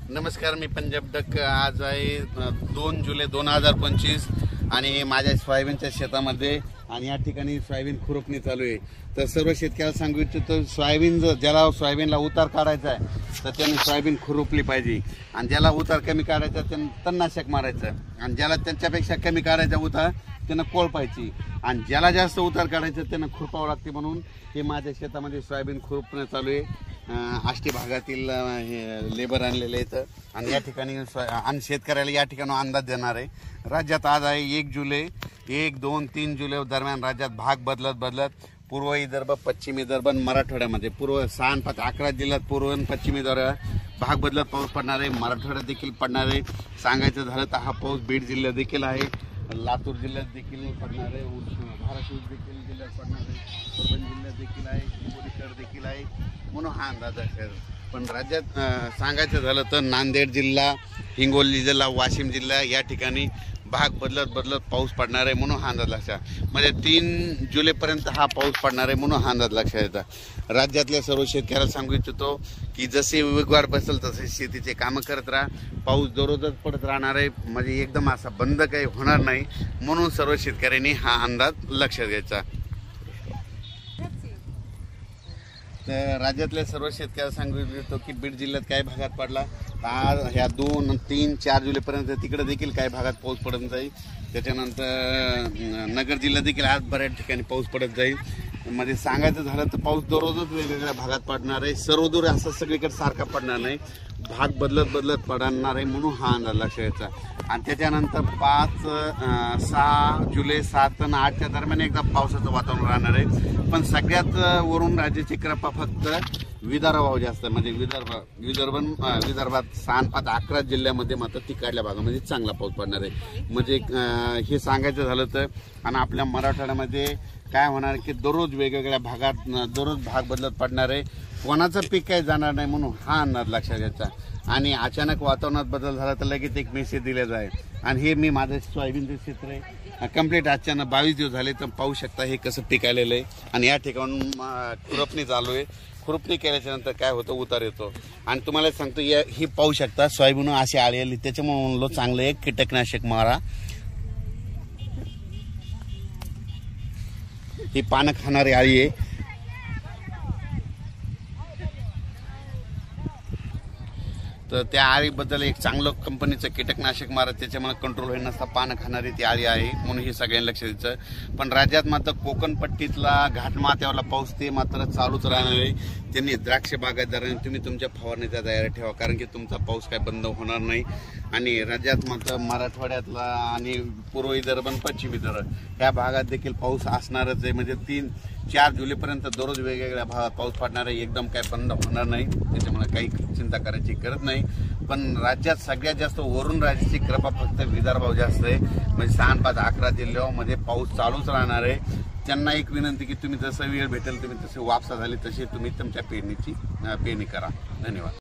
नमस्कार, मी पंजाब डक। आज आहे 2 जुलै 2025 आणि माझ्या सोयाबीनच्या शेतामध्ये आणि या ठिकाणी सोयाबीन खुरपणी चालू आहे। तर सर्व शेतकऱ्याला सांगू इच्छितो, सोयाबीन ज्याला सोयाबीनला उतार काढायचा आहे तर त्यांनी सोयाबीन खुरपली पाहिजे, आणि ज्याला उतार कमी काढायचा त्यांनी तणनाशक मारायचं, आणि ज्याला त्यांच्यापेक्षा कमी काढायचा उतार त्यांना कोळपायची, आणि ज्याला जास्त उतार काढायचं त्यांना खुरपावं लागते। म्हणून हे माझ्या शेतामध्ये सोयाबीन खुरपणं चालू आहे। आष्टी भागातील लेबर आणलेले आहेत, आणि या ठिकाणी आणि शेतकऱ्याला या ठिकाणी अंदाज देणार आहे। राज्यात आज आहे 1 जुलै, 1, 2, 3 जुलै दरम्यान राज्यात भाग बदलत पूर्व विदर्भ, पश्चिम विदर्भ, मराठवाड्यामध्ये पूर्व 6 आणि 5 11 जिल्ह्यात पूर्व आणि पश्चिम विदर्भ भाग बदलत पाऊस पडणार आहे। मराठवाड्यात देखील पडणार आहे। सांगायचं झालं तर हा पाऊस बीड जिल्ह्यात देखील आहे, लातूर जिल्ह्यात देखील पडणार आहे, धाराशिव देखील जिल्ह्यात पडणार आहे, परभणी जिल्ह्यात देखील आहे, हिंगोलीकर देखील आहे, म्हणून हा अंदाज आहे। पण राज्यात सांगायचं झालं तर नांदेड जिल्हा, हिंगोली जिल्हा, वाशिम जिल्हा या ठिकाणी भाग बदलत पाऊस पडणार आहे, म्हणून हा अंदाज लक्षात, म्हणजे 3 जुलैपर्यंत हा पाऊस पडणार आहे, म्हणून हा अंदाज लक्षात येतात। राज्यातल्या सर्व शेतकऱ्याला सांगू इच्छितो की जसे वेगवार बसेल तसे शेतीचे कामं करत राहा। पाऊस दररोजच पडत राहणार आहे, म्हणजे एकदम असा बंद काही होणार नाही, म्हणून सर्व शेतकऱ्यांनी हा अंदाज लक्षात घ्यायचा। तर राज्यातल्या सर्व शेतकऱ्याला सांगू इच्छितो की बीड जिल्ह्यात काही भागात पडला, आज ह्या 2, 3, 4 जुलैपर्यंत तिकडे देखील काही भागात पाऊस पडत जाईल। त्याच्यानंतर नगर जिल्ह्यात देखील आज बऱ्याच ठिकाणी पाऊस पडत जाईल। म्हणजे सांगायचं झालं तर पाऊस दररोजच वेगवेगळ्या भागात पडणार आहे, सर्वदूर असं सगळीकडे सारखा पडणार नाही, भाग बदलत पडणार आहे, म्हणून हा अंदाज लक्षात घ्यायचा। आणि त्याच्यानंतर 5, 6 जुलै, 7 आणि 8च्या दरम्यान एकदा पावसाचं वातावरण राहणार आहे। पण सगळ्यात वरून राज्याची कृपा फक्त विदर्भावर जास्त, म्हणजे विदर्भात 6 आणि 5 11 जिल्ह्यामध्ये मात्र तिकडल्या भागामध्ये चांगला पाऊस पडणार आहे। म्हणजे हे सांगायचं झालं तर, आणि आपल्या मराठवाड्यामध्ये काय होणार की दररोज वेगवेगळ्या भागात दररोज भाग बदलत पडणार आहे, कोणाचं पीक काही जाणार नाही, म्हणून हा अंदाज लक्षात घ्यायचा। आणि अचानक वातावरणात बदल झाला तर लगेच एक मेसेज दिला जाईल। आणि हे मी माझं सोयाबीनचं क्षेत्र आहे, कंप्लीट अचानक 22 दिवस झाले, तर पाहू शकता हे कसं पिकायलेलं आहे। आणि या ठिकाणून खुरपणी चालू आहे। खुरपणी केल्याच्या नंतर काय होतं, उतार येतो। आणि तुम्हाला सांगतो ही पाहू शकता सोयाबीन अशी आळी आली, त्याच्यामुळे म्हणलो चांगलं एक कीटकनाशक मारा। ही पानं खाणारी आळी आहे, तर त्या आळीबद्दल एक चांगलं कंपनीचं कीटकनाशक मारा, त्याच्यामुळे कंट्रोल होईल नसता पानं खाणारी ती आळी आहे, म्हणून हे सगळ्यांनी लक्ष द्यायचं। पण राज्यात मात्र कोकण पट्टीतला घाटमाथ्यावरला पाऊस ते मात्र चालूच राहणार आहे। त्यांनी द्राक्ष बागायतदारांनी तुम्ही तुमच्या फवारणीचा तयारी ठेवा, कारण की तुमचा पाऊस काय बंद होणार नाही। आणि राज्यात मात्र मराठवाड्यातला आणि पूर्व विदर्भ आणि पश्चिम विदर्भ ह्या भागात देखील पाऊस असणारच आहे। म्हणजे 3, 4 जुलैपर्यंत दररोज वेगवेगळ्या भागात पाऊस पडणार आहे, एकदम काय बंद होणार नाही, त्याच्यामुळे काही चिंता करायची गरज नाही। पण राज्यात सगळ्यात जास्त वरून राज्याची कृपा फक्त विदर्भावर जास्त आहे, म्हणजे 6 आणि 5 11 जिल्ह्यामध्ये पाऊस चालूच राहणार आहे। त्यांना एक विनंती की तुम्ही जसं वेळ भेटेल तुम्ही तसे वापसा झाली तशी तुम्ही तुमच्या पेरणी करा। धन्यवाद।